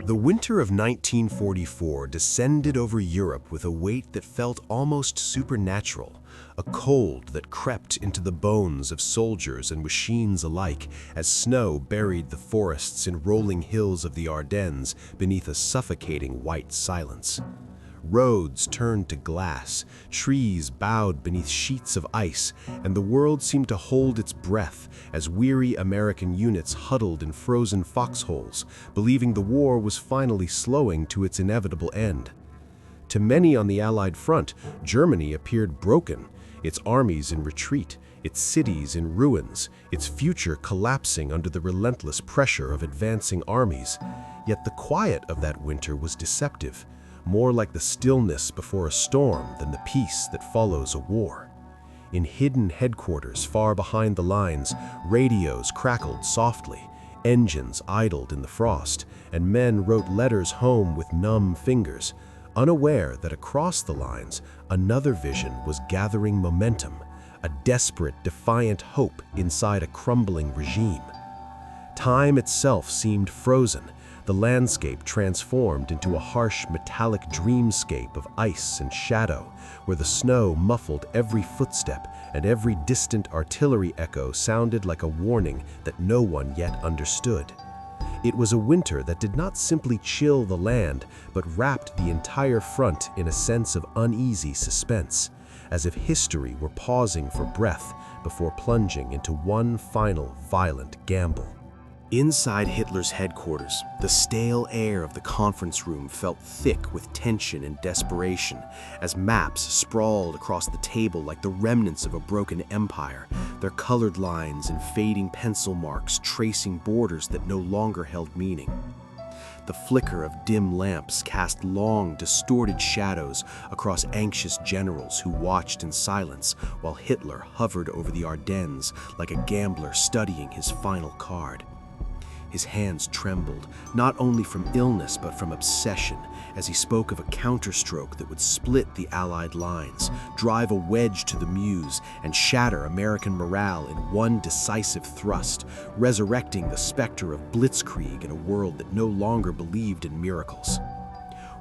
The winter of 1944 descended over Europe with a weight that felt almost supernatural, a cold that crept into the bones of soldiers and machines alike as snow buried the forests and rolling hills of the Ardennes beneath a suffocating white silence. Roads turned to glass, trees bowed beneath sheets of ice, and the world seemed to hold its breath as weary American units huddled in frozen foxholes, believing the war was finally slowing to its inevitable end. To many on the Allied front, Germany appeared broken, its armies in retreat, its cities in ruins, its future collapsing under the relentless pressure of advancing armies. Yet the quiet of that winter was deceptive, more like the stillness before a storm than the peace that follows a war. In hidden headquarters far behind the lines, radios crackled softly, engines idled in the frost, and men wrote letters home with numb fingers, unaware that across the lines, another vision was gathering momentum, a desperate, defiant hope inside a crumbling regime. Time itself seemed frozen, the landscape transformed into a harsh, metallic dreamscape of ice and shadow, where the snow muffled every footstep and every distant artillery echo sounded like a warning that no one yet understood. It was a winter that did not simply chill the land, but wrapped the entire front in a sense of uneasy suspense, as if history were pausing for breath before plunging into one final violent gamble. Inside Hitler's headquarters, the stale air of the conference room felt thick with tension and desperation as maps sprawled across the table like the remnants of a broken empire, their colored lines and fading pencil marks tracing borders that no longer held meaning. The flicker of dim lamps cast long, distorted shadows across anxious generals who watched in silence while Hitler hovered over the Ardennes like a gambler studying his final card. His hands trembled, not only from illness but from obsession, as he spoke of a counterstroke that would split the Allied lines, drive a wedge to the Meuse, and shatter American morale in one decisive thrust, resurrecting the specter of blitzkrieg in a world that no longer believed in miracles.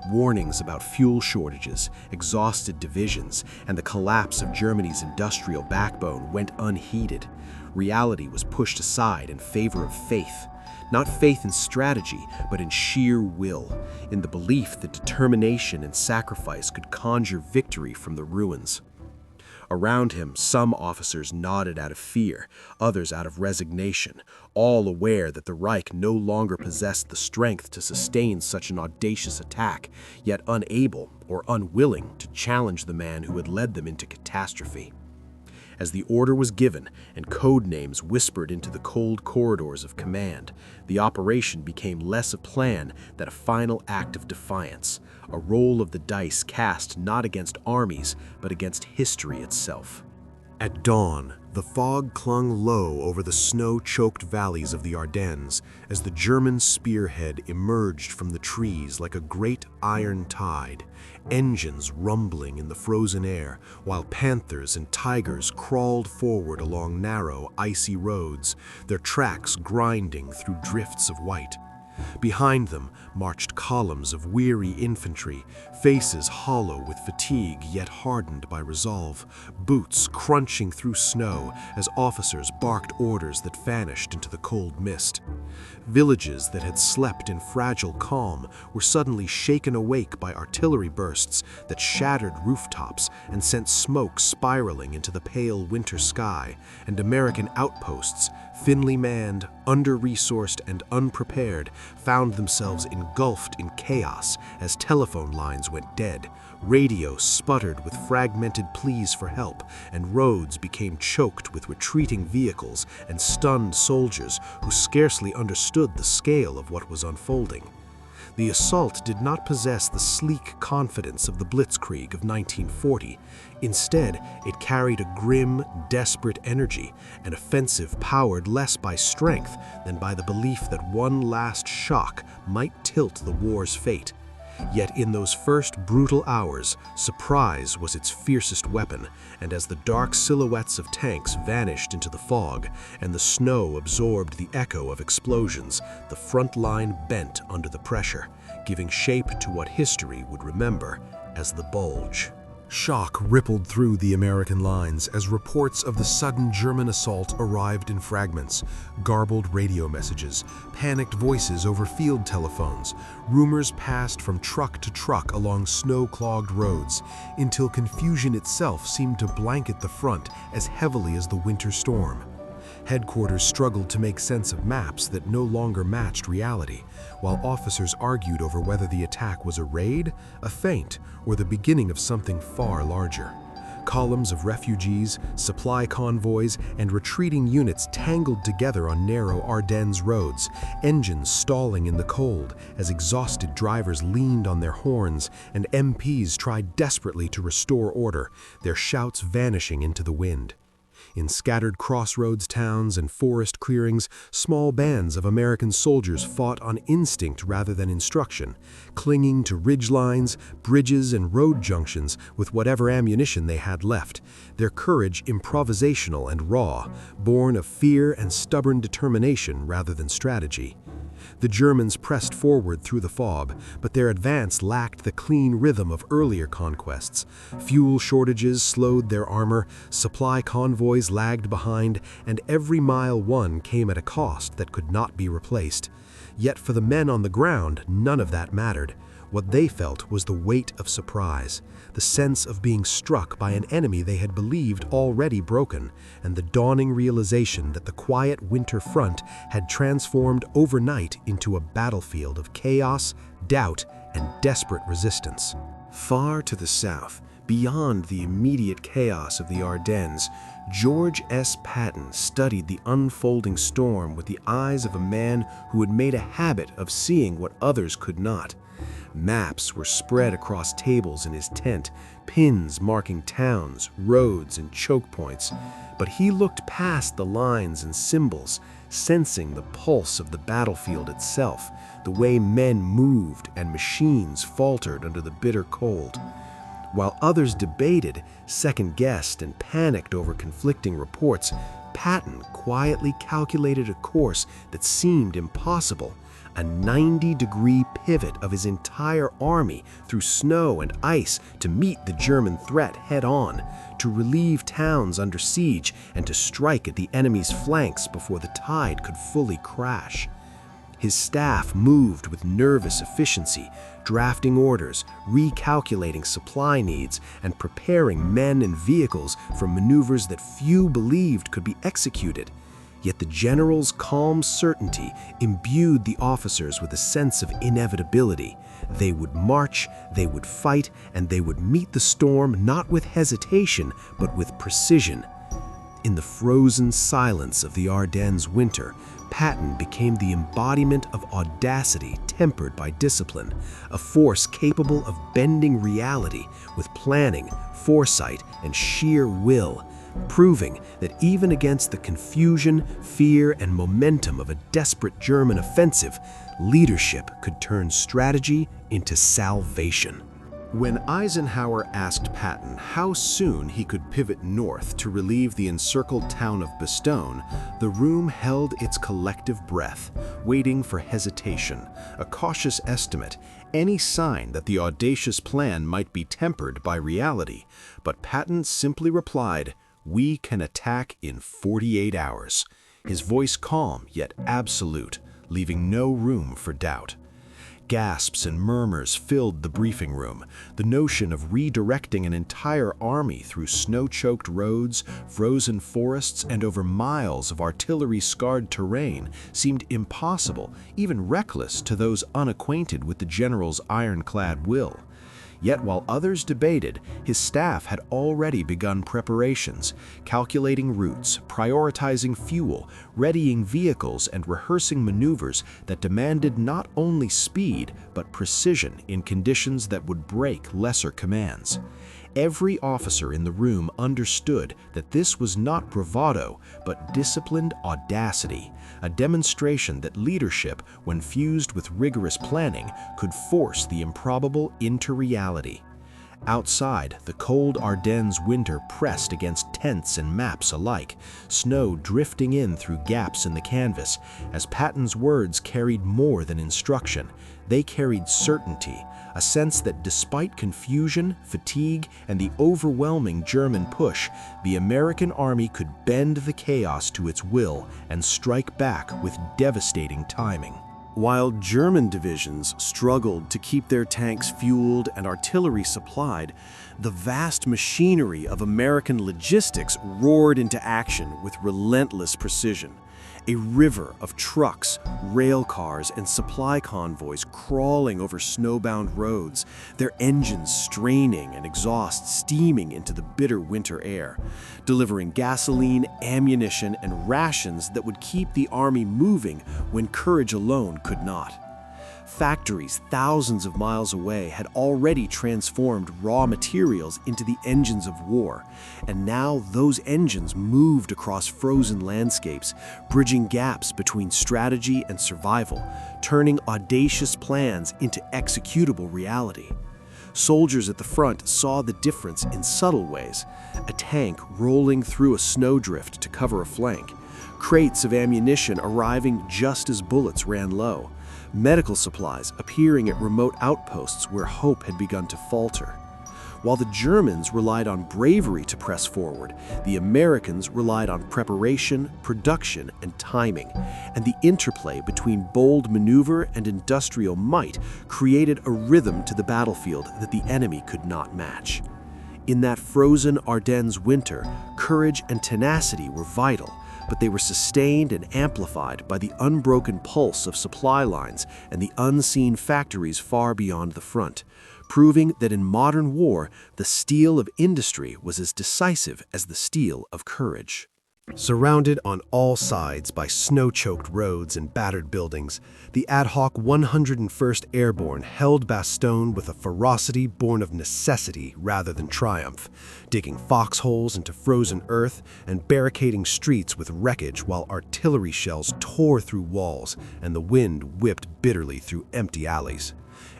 Warnings about fuel shortages, exhausted divisions, and the collapse of Germany's industrial backbone went unheeded. Reality was pushed aside in favor of faith. Not faith in strategy, but in sheer will, in the belief that determination and sacrifice could conjure victory from the ruins. Around him, some officers nodded out of fear, others out of resignation, all aware that the Reich no longer possessed the strength to sustain such an audacious attack, yet unable or unwilling to challenge the man who had led them into catastrophe. As the order was given and code names whispered into the cold corridors of command, the operation became less a plan than a final act of defiance, a roll of the dice cast not against armies, but against history itself. At dawn, the fog clung low over the snow-choked valleys of the Ardennes as the German spearhead emerged from the trees like a great iron tide, engines rumbling in the frozen air while panthers and tigers crawled forward along narrow, icy roads, their tracks grinding through drifts of white. Behind them marched columns of weary infantry, faces hollow with fatigue yet hardened by resolve, boots crunching through snow as officers barked orders that vanished into the cold mist. Villages that had slept in fragile calm were suddenly shaken awake by artillery bursts that shattered rooftops and sent smoke spiraling into the pale winter sky, and American outposts, thinly manned, under-resourced, and unprepared, found themselves engulfed in chaos as telephone lines went dead, radio sputtered with fragmented pleas for help, and roads became choked with retreating vehicles and stunned soldiers who scarcely understood the scale of what was unfolding. The assault did not possess the sleek confidence of the Blitzkrieg of 1940. Instead, it carried a grim, desperate energy, an offensive powered less by strength than by the belief that one last shock might tilt the war's fate. Yet in those first brutal hours, surprise was its fiercest weapon, and as the dark silhouettes of tanks vanished into the fog and the snow absorbed the echo of explosions, the front line bent under the pressure, giving shape to what history would remember as the Bulge. Shock rippled through the American lines as reports of the sudden German assault arrived in fragments, garbled radio messages, panicked voices over field telephones. Rumors passed from truck to truck along snow-clogged roads, until confusion itself seemed to blanket the front as heavily as the winter storm. Headquarters struggled to make sense of maps that no longer matched reality, while officers argued over whether the attack was a raid, a feint, or the beginning of something far larger. Columns of refugees, supply convoys, and retreating units tangled together on narrow Ardennes roads, engines stalling in the cold as exhausted drivers leaned on their horns and MPs tried desperately to restore order, their shouts vanishing into the wind. In scattered crossroads towns and forest clearings, small bands of American soldiers fought on instinct rather than instruction, clinging to ridgelines, bridges, and road junctions with whatever ammunition they had left, their courage improvisational and raw, born of fear and stubborn determination rather than strategy. The Germans pressed forward through the fog, but their advance lacked the clean rhythm of earlier conquests. Fuel shortages slowed their armor, supply convoys lagged behind, and every mile won came at a cost that could not be replaced. Yet for the men on the ground, none of that mattered. What they felt was the weight of surprise, the sense of being struck by an enemy they had believed already broken, and the dawning realization that the quiet winter front had transformed overnight into a battlefield of chaos, doubt, and desperate resistance. Far to the south, beyond the immediate chaos of the Ardennes, George S. Patton studied the unfolding storm with the eyes of a man who had made a habit of seeing what others could not. Maps were spread across tables in his tent, pins marking towns, roads, and choke points. But he looked past the lines and symbols, sensing the pulse of the battlefield itself, the way men moved and machines faltered under the bitter cold. While others debated, second-guessed, and panicked over conflicting reports, Patton quietly calculated a course that seemed impossible. A 90-degree pivot of his entire army through snow and ice to meet the German threat head-on, to relieve towns under siege, and to strike at the enemy's flanks before the tide could fully crash. His staff moved with nervous efficiency, drafting orders, recalculating supply needs, and preparing men and vehicles for maneuvers that few believed could be executed. Yet the general's calm certainty imbued the officers with a sense of inevitability. They would march, they would fight, and they would meet the storm not with hesitation, but with precision. In the frozen silence of the Ardennes winter, Patton became the embodiment of audacity tempered by discipline, a force capable of bending reality with planning, foresight, and sheer will, proving that even against the confusion, fear, and momentum of a desperate German offensive, leadership could turn strategy into salvation. When Eisenhower asked Patton how soon he could pivot north to relieve the encircled town of Bastogne, the room held its collective breath, waiting for hesitation, a cautious estimate, any sign that the audacious plan might be tempered by reality. But Patton simply replied, "We can attack in 48 hours." His voice calm yet absolute, leaving no room for doubt. Gasps and murmurs filled the briefing room. The notion of redirecting an entire army through snow-choked roads, frozen forests, and over miles of artillery-scarred terrain seemed impossible, even reckless to those unacquainted with the general's ironclad will. Yet while others debated, his staff had already begun preparations, calculating routes, prioritizing fuel, readying vehicles, and rehearsing maneuvers that demanded not only speed, but precision in conditions that would break lesser commands. Every officer in the room understood that this was not bravado, but disciplined audacity, a demonstration that leadership, when fused with rigorous planning, could force the improbable into reality. Outside, the cold Ardennes winter pressed against tents and maps alike, snow drifting in through gaps in the canvas. As Patton's words carried more than instruction, they carried certainty, a sense that despite confusion, fatigue, and the overwhelming German push, the American army could bend the chaos to its will and strike back with devastating timing. While German divisions struggled to keep their tanks fueled and artillery supplied, the vast machinery of American logistics roared into action with relentless precision. A river of trucks, rail cars, and supply convoys crawling over snowbound roads, their engines straining and exhaust steaming into the bitter winter air, delivering gasoline, ammunition, and rations that would keep the army moving when courage alone could not. Factories thousands of miles away had already transformed raw materials into the engines of war, and now those engines moved across frozen landscapes, bridging gaps between strategy and survival, turning audacious plans into executable reality. Soldiers at the front saw the difference in subtle ways: a tank rolling through a snowdrift to cover a flank, crates of ammunition arriving just as bullets ran low, medical supplies appearing at remote outposts where hope had begun to falter. While the Germans relied on bravery to press forward, the Americans relied on preparation, production, and timing, and the interplay between bold maneuver and industrial might created a rhythm to the battlefield that the enemy could not match. In that frozen Ardennes winter, courage and tenacity were vital, but they were sustained and amplified by the unbroken pulse of supply lines and the unseen factories far beyond the front, proving that in modern war, the steel of industry was as decisive as the steel of courage. Surrounded on all sides by snow-choked roads and battered buildings, the ad hoc 101st Airborne held Bastogne with a ferocity born of necessity rather than triumph, digging foxholes into frozen earth and barricading streets with wreckage while artillery shells tore through walls and the wind whipped bitterly through empty alleys.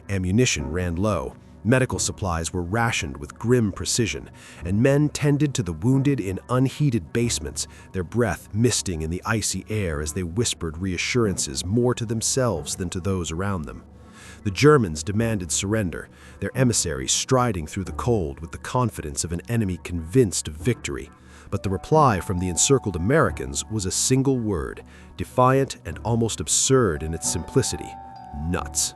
Ammunition ran low. Medical supplies were rationed with grim precision, and men tended to the wounded in unheated basements, their breath misting in the icy air as they whispered reassurances more to themselves than to those around them. The Germans demanded surrender, their emissaries striding through the cold with the confidence of an enemy convinced of victory. But the reply from the encircled Americans was a single word, defiant and almost absurd in its simplicity: nuts.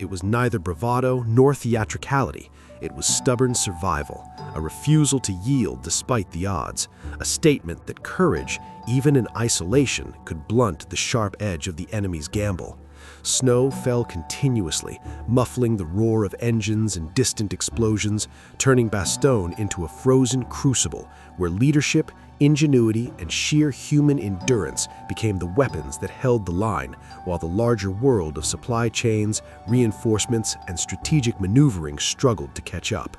It was neither bravado nor theatricality. It was stubborn survival, a refusal to yield despite the odds, a statement that courage, even in isolation, could blunt the sharp edge of the enemy's gamble. Snow fell continuously, muffling the roar of engines and distant explosions, turning Bastogne into a frozen crucible where leadership, ingenuity, and sheer human endurance became the weapons that held the line, while the larger world of supply chains, reinforcements, and strategic maneuvering struggled to catch up.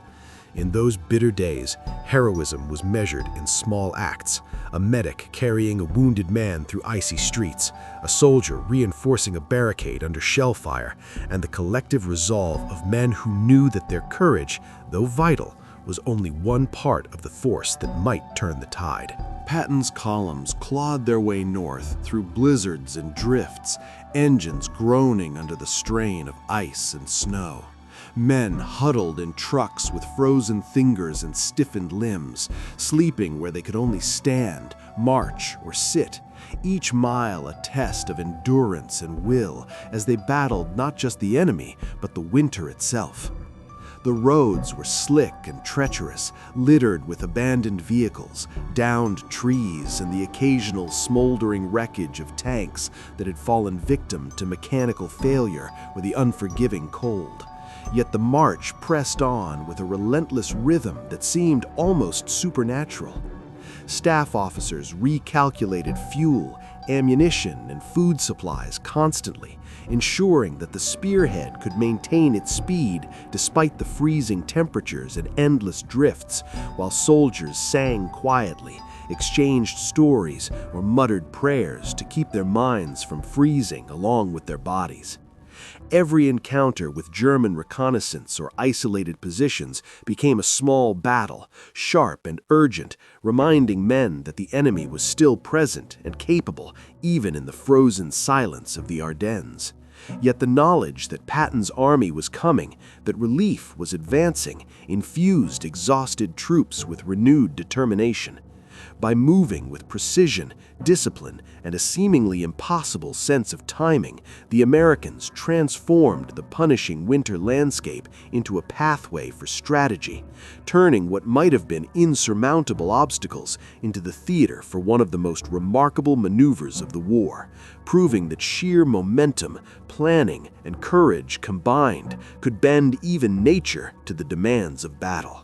In those bitter days, heroism was measured in small acts: a medic carrying a wounded man through icy streets, a soldier reinforcing a barricade under shell fire, and the collective resolve of men who knew that their courage, though vital, was only one part of the force that might turn the tide. Patton's columns clawed their way north through blizzards and drifts, engines groaning under the strain of ice and snow. Men huddled in trucks with frozen fingers and stiffened limbs, sleeping where they could only stand, march, or sit, each mile a test of endurance and will as they battled not just the enemy, but the winter itself. The roads were slick and treacherous, littered with abandoned vehicles, downed trees, and the occasional smoldering wreckage of tanks that had fallen victim to mechanical failure or the unforgiving cold. Yet the march pressed on with a relentless rhythm that seemed almost supernatural. Staff officers recalculated fuel, ammunition, and food supplies constantly, ensuring that the spearhead could maintain its speed despite the freezing temperatures and endless drifts, while soldiers sang quietly, exchanged stories, or muttered prayers to keep their minds from freezing along with their bodies. Every encounter with German reconnaissance or isolated positions became a small battle, sharp and urgent, reminding men that the enemy was still present and capable, even in the frozen silence of the Ardennes. Yet the knowledge that Patton's army was coming, that relief was advancing, infused exhausted troops with renewed determination. By moving with precision, discipline, and a seemingly impossible sense of timing, the Americans transformed the punishing winter landscape into a pathway for strategy, turning what might have been insurmountable obstacles into the theater for one of the most remarkable maneuvers of the war, proving that sheer momentum, planning, and courage combined could bend even nature to the demands of battle.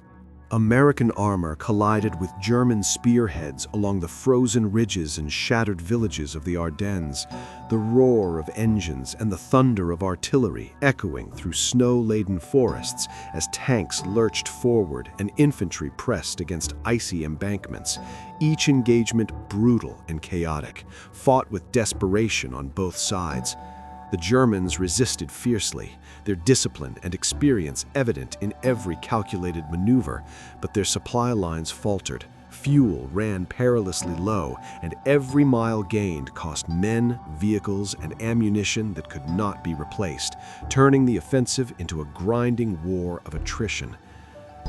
American armor collided with German spearheads along the frozen ridges and shattered villages of the Ardennes, the roar of engines and the thunder of artillery echoing through snow-laden forests as tanks lurched forward and infantry pressed against icy embankments, each engagement brutal and chaotic, fought with desperation on both sides. The Germans resisted fiercely, their discipline and experience evident in every calculated maneuver, but their supply lines faltered, fuel ran perilously low, and every mile gained cost men, vehicles, and ammunition that could not be replaced, turning the offensive into a grinding war of attrition.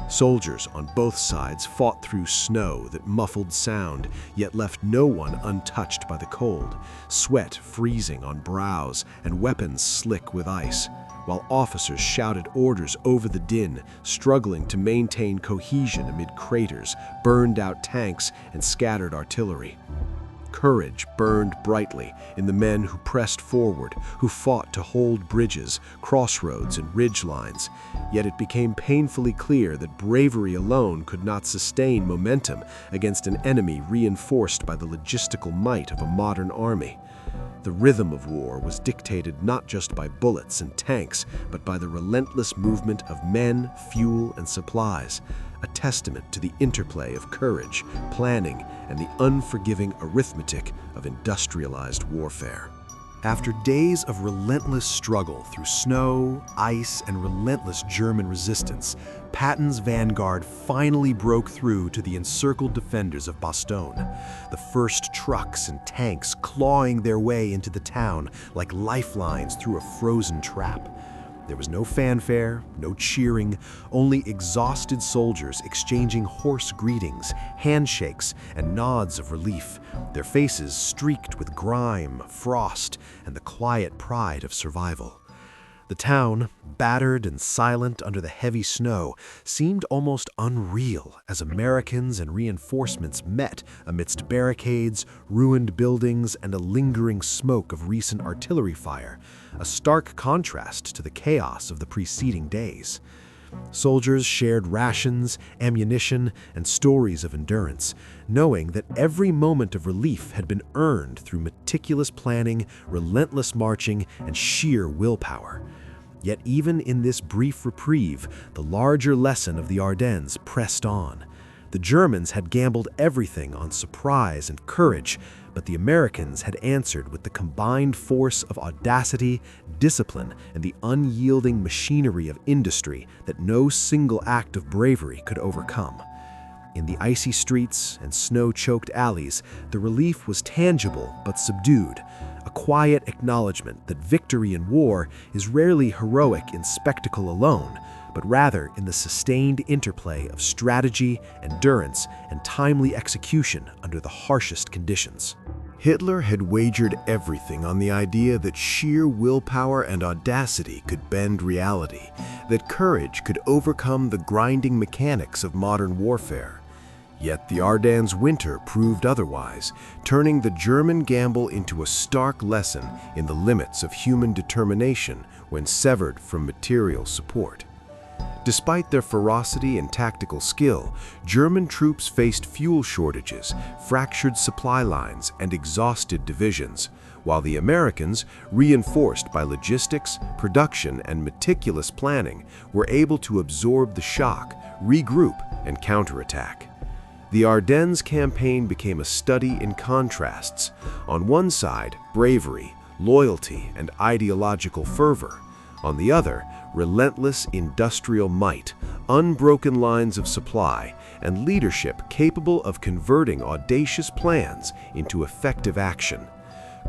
Soldiers on both sides fought through snow that muffled sound, yet left no one untouched by the cold, sweat freezing on brows and weapons slick with ice, while officers shouted orders over the din, struggling to maintain cohesion amid craters, burned-out tanks, and scattered artillery. Courage burned brightly in the men who pressed forward, who fought to hold bridges, crossroads, and ridge lines. Yet it became painfully clear that bravery alone could not sustain momentum against an enemy reinforced by the logistical might of a modern army. The rhythm of war was dictated not just by bullets and tanks, but by the relentless movement of men, fuel, and supplies, a testament to the interplay of courage, planning, and the unforgiving arithmetic of industrialized warfare. After days of relentless struggle through snow, ice, and relentless German resistance, Patton's vanguard finally broke through to the encircled defenders of Bastogne, the first trucks and tanks clawing their way into the town like lifelines through a frozen trap. There was no fanfare, no cheering, only exhausted soldiers exchanging hoarse greetings, handshakes, and nods of relief, their faces streaked with grime, frost, and the quiet pride of survival. The town, battered and silent under the heavy snow, seemed almost unreal as Americans and reinforcements met amidst barricades, ruined buildings, and a lingering smoke of recent artillery fire, a stark contrast to the chaos of the preceding days. Soldiers shared rations, ammunition, and stories of endurance, knowing that every moment of relief had been earned through meticulous planning, relentless marching, and sheer willpower. Yet even in this brief reprieve, the larger lesson of the Ardennes pressed on. The Germans had gambled everything on surprise and courage, but the Americans had answered with the combined force of audacity, discipline, and the unyielding machinery of industry that no single act of bravery could overcome. In the icy streets and snow-choked alleys, the relief was tangible but subdued, a quiet acknowledgement that victory in war is rarely heroic in spectacle alone, but rather in the sustained interplay of strategy, endurance, and timely execution under the harshest conditions. Hitler had wagered everything on the idea that sheer willpower and audacity could bend reality, that courage could overcome the grinding mechanics of modern warfare. Yet the Ardennes winter proved otherwise, turning the German gamble into a stark lesson in the limits of human determination when severed from material support. Despite their ferocity and tactical skill, German troops faced fuel shortages, fractured supply lines, and exhausted divisions, while the Americans, reinforced by logistics, production, and meticulous planning, were able to absorb the shock, regroup, and counterattack. The Ardennes campaign became a study in contrasts. On one side, bravery, loyalty, and ideological fervor. On the other, relentless industrial might, unbroken lines of supply, and leadership capable of converting audacious plans into effective action.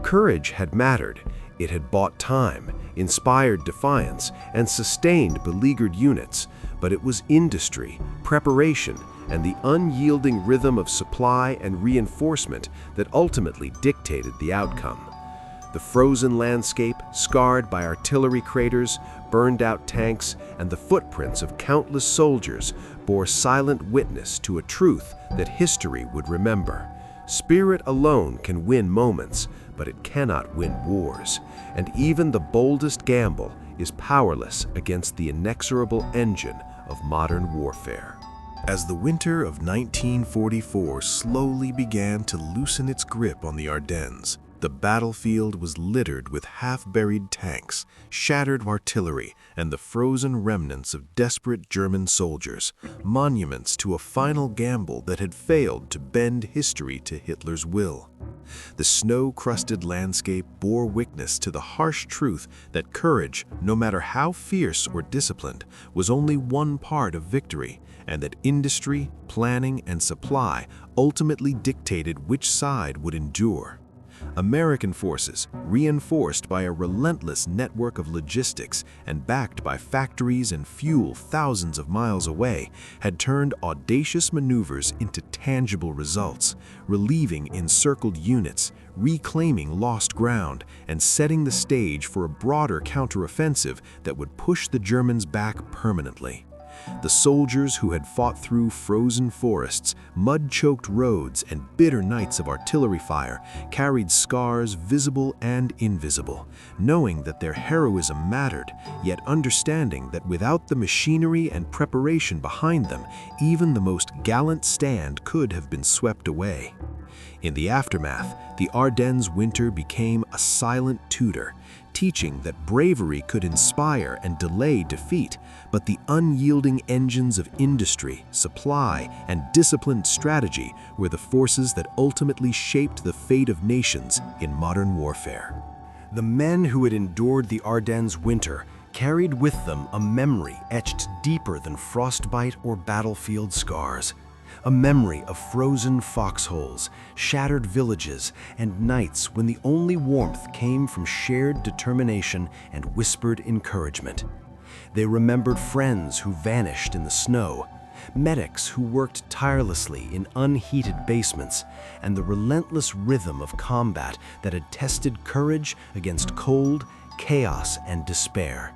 Courage had mattered. It had bought time, inspired defiance, and sustained beleaguered units, but it was industry, preparation, and the unyielding rhythm of supply and reinforcement that ultimately dictated the outcome. The frozen landscape, scarred by artillery craters, burned-out tanks, and the footprints of countless soldiers, bore silent witness to a truth that history would remember. Spirit alone can win moments, but it cannot win wars, and even the boldest gamble is powerless against the inexorable engine of modern warfare. As the winter of 1944 slowly began to loosen its grip on the Ardennes, the battlefield was littered with half-buried tanks, shattered artillery, and the frozen remnants of desperate German soldiers, monuments to a final gamble that had failed to bend history to Hitler's will. The snow-crusted landscape bore witness to the harsh truth that courage, no matter how fierce or disciplined, was only one part of victory, and that industry, planning, and supply ultimately dictated which side would endure. American forces, reinforced by a relentless network of logistics and backed by factories and fuel thousands of miles away, had turned audacious maneuvers into tangible results, relieving encircled units, reclaiming lost ground, and setting the stage for a broader counteroffensive that would push the Germans back permanently. The soldiers who had fought through frozen forests, mud-choked roads, and bitter nights of artillery fire carried scars visible and invisible, knowing that their heroism mattered, yet understanding that without the machinery and preparation behind them, even the most gallant stand could have been swept away. In the aftermath, the Ardennes winter became a silent tutor, teaching that bravery could inspire and delay defeat, but the unyielding engines of industry, supply, and disciplined strategy were the forces that ultimately shaped the fate of nations in modern warfare. The men who had endured the Ardennes winter carried with them a memory etched deeper than frostbite or battlefield scars. A memory of frozen foxholes, shattered villages, and nights when the only warmth came from shared determination and whispered encouragement. They remembered friends who vanished in the snow, medics who worked tirelessly in unheated basements, and the relentless rhythm of combat that had tested courage against cold, chaos, and despair.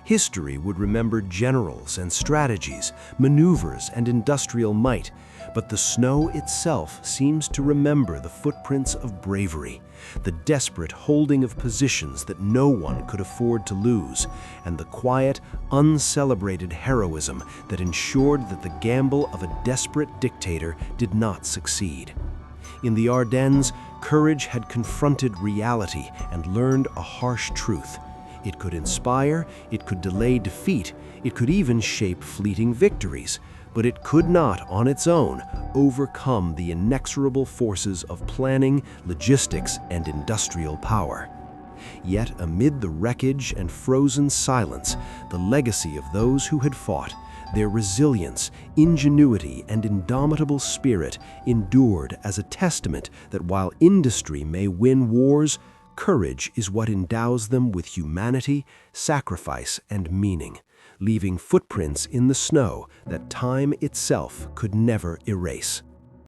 History would remember generals and strategies, maneuvers and industrial might, but the snow itself seems to remember the footprints of bravery, the desperate holding of positions that no one could afford to lose, and the quiet, uncelebrated heroism that ensured that the gamble of a desperate dictator did not succeed. In the Ardennes, courage had confronted reality and learned a harsh truth. It could inspire, it could delay defeat, it could even shape fleeting victories, but it could not, on its own, overcome the inexorable forces of planning, logistics, and industrial power. Yet, amid the wreckage and frozen silence, the legacy of those who had fought, their resilience, ingenuity, and indomitable spirit endured as a testament that while industry may win wars, courage is what endows them with humanity, sacrifice, and meaning, leaving footprints in the snow that time itself could never erase.